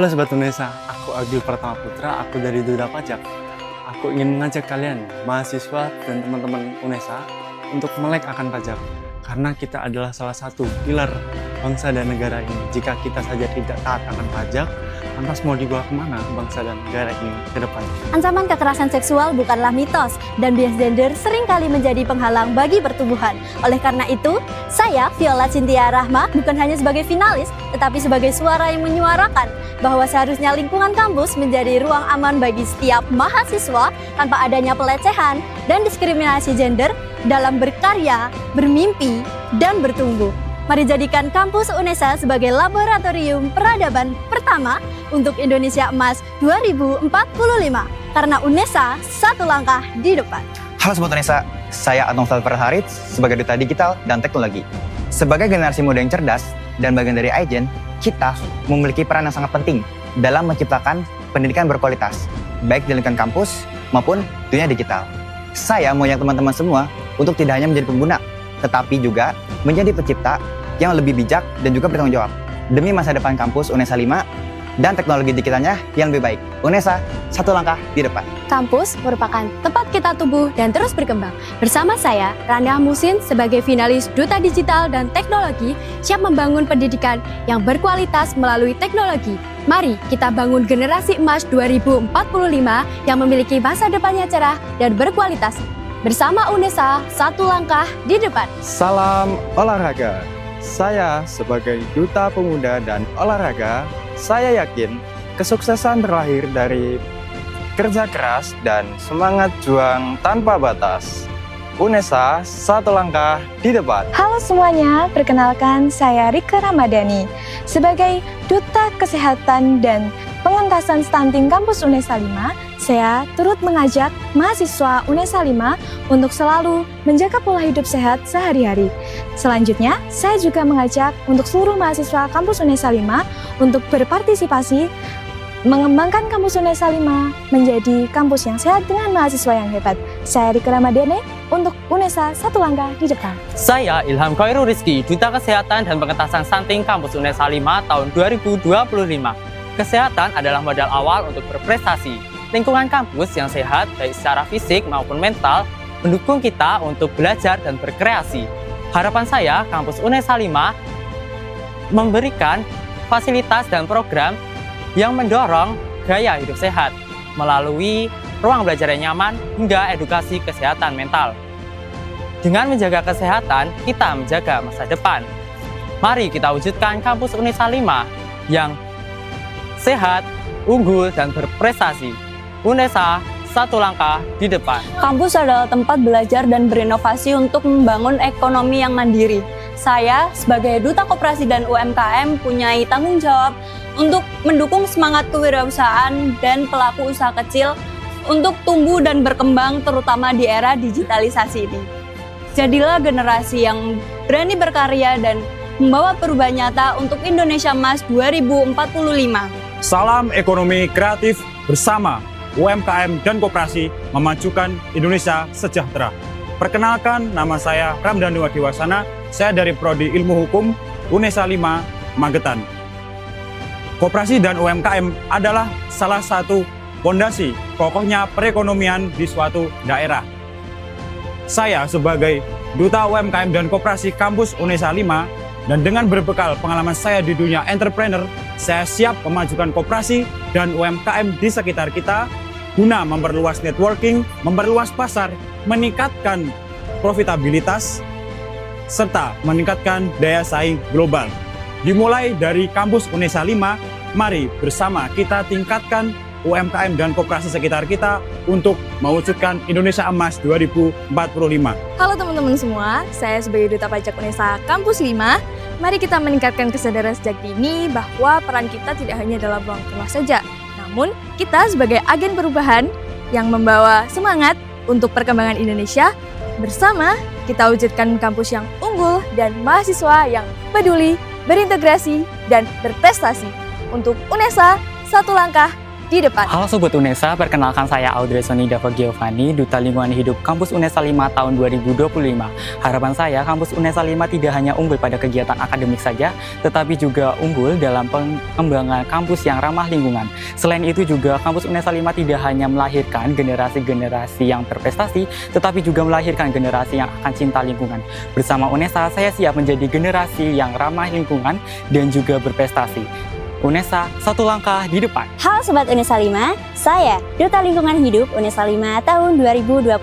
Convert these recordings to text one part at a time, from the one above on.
Halo Sobat Unesa, aku Agil Pratama Putra, aku dari Duta Pajak. Aku ingin mengajak kalian, mahasiswa dan teman-teman Unesa, untuk melek akan pajak. Karena kita adalah salah satu pilar bangsa dan negara ini. Jika kita saja tidak taat akan pajak, lantas mau dibawa kemana bangsa dan negara ini ke depan? Ancaman kekerasan seksual bukanlah mitos, dan bias gender seringkali menjadi penghalang bagi pertumbuhan. Oleh karena itu, saya, Viola Cynthia Rahma, bukan hanya sebagai finalis, tetapi sebagai suara yang menyuarakan bahwa seharusnya lingkungan kampus menjadi ruang aman bagi setiap mahasiswa tanpa adanya pelecehan dan diskriminasi gender dalam berkarya, bermimpi, dan bertumbuh. Mari jadikan kampus Unesa sebagai laboratorium peradaban pertama untuk Indonesia Emas 2045. Karena Unesa satu langkah di depan. Halo Sobat Unesa, saya Anton Salver Harits sebagai Duta Digital dan Teknologi. Sebagai generasi muda yang cerdas dan bagian dari Aigen, kita memiliki peran yang sangat penting dalam menciptakan pendidikan berkualitas, baik di lingkungan kampus maupun dunia digital. Saya mau ajak teman-teman semua untuk tidak hanya menjadi pengguna, tetapi juga menjadi pencipta yang lebih bijak dan juga bertanggung jawab demi masa depan kampus Unesa 5 dan teknologi digitalnya yang lebih baik. Unesa, satu langkah di depan. Kampus merupakan tempat kita tumbuh dan terus berkembang. Bersama saya, Randa Musin, sebagai finalis Duta Digital dan Teknologi, siap membangun pendidikan yang berkualitas melalui teknologi. Mari kita bangun generasi emas 2045 yang memiliki masa depannya cerah dan berkualitas. Bersama Unesa, satu langkah di depan. Salam olahraga. Saya sebagai Duta Pemuda dan Olahraga, saya yakin kesuksesan terlahir dari kerja keras dan semangat juang tanpa batas. Unesa, satu langkah di depan. Halo semuanya, perkenalkan saya Rika Ramadhani. Sebagai Duta Kesehatan dan Pengentasan Stunting Kampus Unesa 5, saya turut mengajak mahasiswa Unesa 5 untuk selalu menjaga pola hidup sehat sehari-hari. Selanjutnya, saya juga mengajak untuk seluruh mahasiswa Kampus Unesa 5 untuk berpartisipasi mengembangkan Kampus Unesa 5 menjadi kampus yang sehat dengan mahasiswa yang hebat. Saya Rika Ramadhani untuk Unesa satu langkah di depan. Saya Ilham Khairul Rizky, Duta Kesehatan dan Pengentasan Stunting Kampus Unesa 5 tahun 2025. Kesehatan adalah modal awal untuk berprestasi. Lingkungan kampus yang sehat baik secara fisik maupun mental mendukung kita untuk belajar dan berkreasi. Harapan saya, Kampus Unesa 5 memberikan fasilitas dan program yang mendorong gaya hidup sehat melalui ruang belajar yang nyaman hingga edukasi kesehatan mental. Dengan menjaga kesehatan, kita menjaga masa depan. Mari kita wujudkan Kampus Unesa 5 yang sehat, unggul, dan berprestasi. Unesa, satu langkah di depan. Kampus adalah tempat belajar dan berinovasi untuk membangun ekonomi yang mandiri. Saya sebagai Duta Koperasi dan UMKM punya tanggung jawab untuk mendukung semangat kewirausahaan dan pelaku usaha kecil untuk tumbuh dan berkembang terutama di era digitalisasi ini. Jadilah generasi yang berani berkarya dan membawa perubahan nyata untuk Indonesia Emas 2045. Salam ekonomi kreatif bersama UMKM dan Koperasi memajukan Indonesia sejahtera. Perkenalkan, nama saya Ramdhani Wadiwasana, saya dari Prodi Ilmu Hukum Unesa 5 Magetan. Koperasi dan UMKM adalah salah satu fondasi kokohnya perekonomian di suatu daerah. Saya sebagai Duta UMKM dan Koperasi Kampus Unesa 5 dan dengan berbekal pengalaman saya di dunia entrepreneur, saya siap memajukan koperasi dan UMKM di sekitar kita guna memperluas networking, memperluas pasar, meningkatkan profitabilitas, serta meningkatkan daya saing global. Dimulai dari Kampus Unesa 5, mari bersama kita tingkatkan UMKM dan koperasi sekitar kita untuk mewujudkan Indonesia Emas 2045. Halo teman-teman semua, saya sebagai Duta Pajak Unesa Kampus 5, mari kita meningkatkan kesadaran sejak dini bahwa peran kita tidak hanya dalam ruang kelas saja, namun kita sebagai agen perubahan yang membawa semangat untuk perkembangan Indonesia. Bersama kita wujudkan kampus yang unggul dan mahasiswa yang peduli, berintegrasi, dan berprestasi. Untuk Unesa, satu langkah di depan. Halo Sobat UNESA, perkenalkan saya Audrey Soni Dava Giovanni, Duta Lingkungan Hidup Kampus UNESA 5 tahun 2025. Harapan saya, Kampus UNESA 5 tidak hanya unggul pada kegiatan akademik saja, tetapi juga unggul dalam pengembangan kampus yang ramah lingkungan. Selain itu juga, Kampus UNESA 5 tidak hanya melahirkan generasi-generasi yang berprestasi, tetapi juga melahirkan generasi yang akan cinta lingkungan. Bersama UNESA, saya siap menjadi generasi yang ramah lingkungan dan juga berprestasi. UNESA, satu langkah di depan. Halo Sobat UNESA 5, saya Duta Lingkungan Hidup UNESA 5 tahun 2025.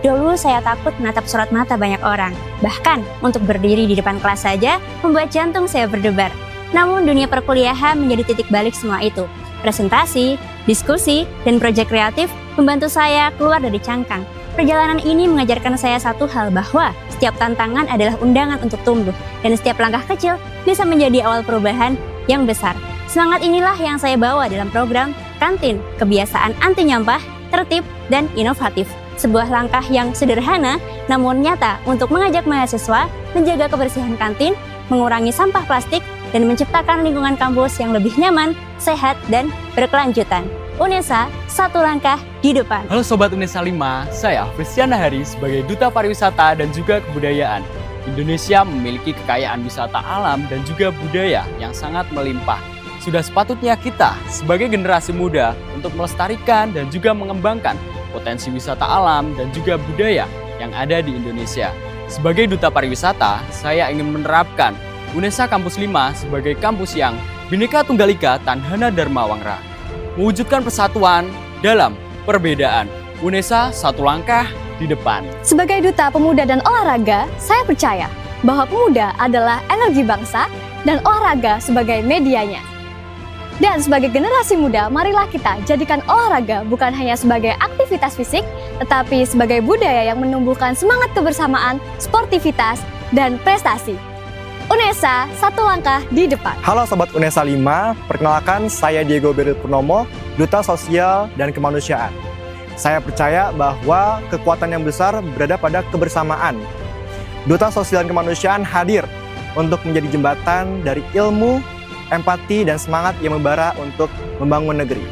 Dulu saya takut menatap sorot mata banyak orang. Bahkan untuk berdiri di depan kelas saja membuat jantung saya berdebar. Namun dunia perkuliahan menjadi titik balik semua itu. Presentasi, diskusi, dan proyek kreatif membantu saya keluar dari cangkang. Perjalanan ini mengajarkan saya satu hal, bahwa setiap tantangan adalah undangan untuk tumbuh, dan setiap langkah kecil bisa menjadi awal perubahan yang besar. Semangat inilah yang saya bawa dalam program Kantin, kebiasaan anti nyampah, tertib, dan inovatif. Sebuah langkah yang sederhana namun nyata untuk mengajak mahasiswa menjaga kebersihan kantin, mengurangi sampah plastik, dan menciptakan lingkungan kampus yang lebih nyaman, sehat, dan berkelanjutan. UNESA, satu langkah di depan. Halo Sobat UNESA 5, saya Fristiana Hari sebagai Duta Pariwisata dan juga Kebudayaan. Indonesia memiliki kekayaan wisata alam dan juga budaya yang sangat melimpah. Sudah sepatutnya kita sebagai generasi muda untuk melestarikan dan juga mengembangkan potensi wisata alam dan juga budaya yang ada di Indonesia. Sebagai Duta Pariwisata, saya ingin menerapkan UNESA Kampus 5 sebagai kampus yang Bhinneka Tunggal Ika Tanhana Dharma Wangra. Mewujudkan persatuan dalam perbedaan. UNESA, satu langkah di depan. Sebagai Duta Pemuda dan Olahraga, saya percaya bahwa pemuda adalah energi bangsa dan olahraga sebagai medianya. Dan sebagai generasi muda, marilah kita jadikan olahraga bukan hanya sebagai aktivitas fisik, tetapi sebagai budaya yang menumbuhkan semangat kebersamaan, sportivitas, dan prestasi. UNESA, satu langkah di depan. Halo Sobat UNESA 5, perkenalkan saya Diego Beril Purnomo, Duta Sosial dan Kemanusiaan. Saya percaya bahwa kekuatan yang besar berada pada kebersamaan. Duta Sosial dan Kemanusiaan hadir untuk menjadi jembatan dari ilmu, empati, dan semangat yang membara untuk membangun negeri.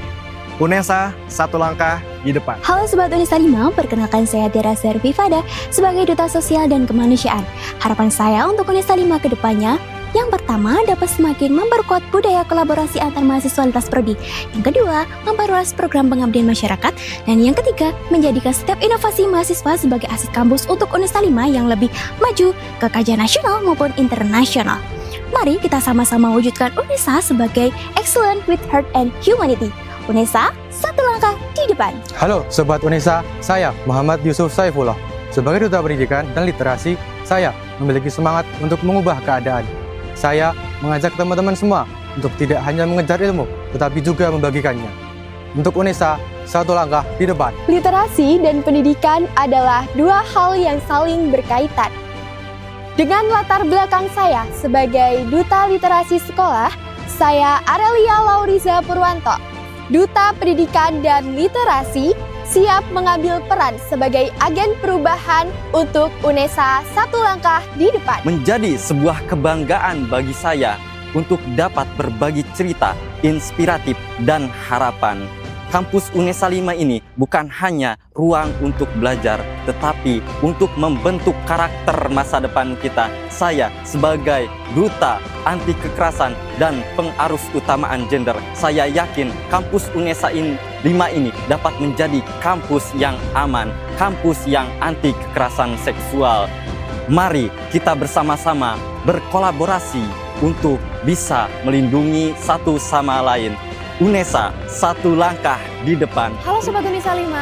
UNESA, satu langkah di depan. Halo Sobat UNESA 5, perkenalkan saya Dera Servivada sebagai Duta Sosial dan Kemanusiaan. Harapan saya untuk UNESA 5 ke depannya, yang pertama, dapat semakin memperkuat budaya kolaborasi antar mahasiswa lintas prodi. Yang kedua, memperluas program pengabdian masyarakat. Dan yang ketiga, menjadikan setiap inovasi mahasiswa sebagai aset kampus untuk UNESA 5 yang lebih maju ke kajian nasional maupun internasional. Mari kita sama-sama wujudkan UNESA sebagai excellent with heart and humanity. UNESA, satu langkah di depan. Halo Sobat UNESA, saya Muhammad Yusuf Saifullah. Sebagai Duta Pendidikan dan Literasi, saya memiliki semangat untuk mengubah keadaan. Saya mengajak teman-teman semua untuk tidak hanya mengejar ilmu, tetapi juga membagikannya. Untuk UNESA, satu langkah di depan. Literasi dan pendidikan adalah dua hal yang saling berkaitan. Dengan latar belakang saya sebagai Duta Literasi Sekolah, saya Arelia Lauriza Purwanto, Duta Pendidikan dan Literasi, siap mengambil peran sebagai agen perubahan untuk UNESA, satu langkah di depan. Menjadi sebuah kebanggaan bagi saya untuk dapat berbagi cerita, inspiratif, dan harapan. Kampus UNESA 5 ini bukan hanya ruang untuk belajar, tetapi untuk membentuk karakter masa depan kita. Saya sebagai Duta Anti Kekerasan dan Pengarus Utamaan Gender, saya yakin kampus UNESA 5 ini dapat menjadi kampus yang aman, kampus yang anti kekerasan seksual. Mari kita bersama-sama berkolaborasi untuk bisa melindungi satu sama lain. UNESA, satu langkah di depan. Halo Sobat UNESA 5,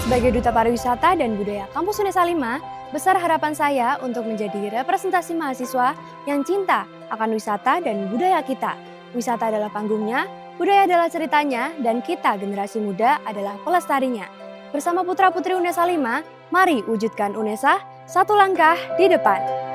sebagai Duta Pariwisata dan Budaya Kampus UNESA 5, besar harapan saya untuk menjadi representasi mahasiswa yang cinta akan wisata dan budaya kita. Wisata adalah panggungnya, budaya adalah ceritanya, dan kita generasi muda adalah pelestarinya. Bersama putra-putri UNESA 5, mari wujudkan UNESA, satu langkah di depan.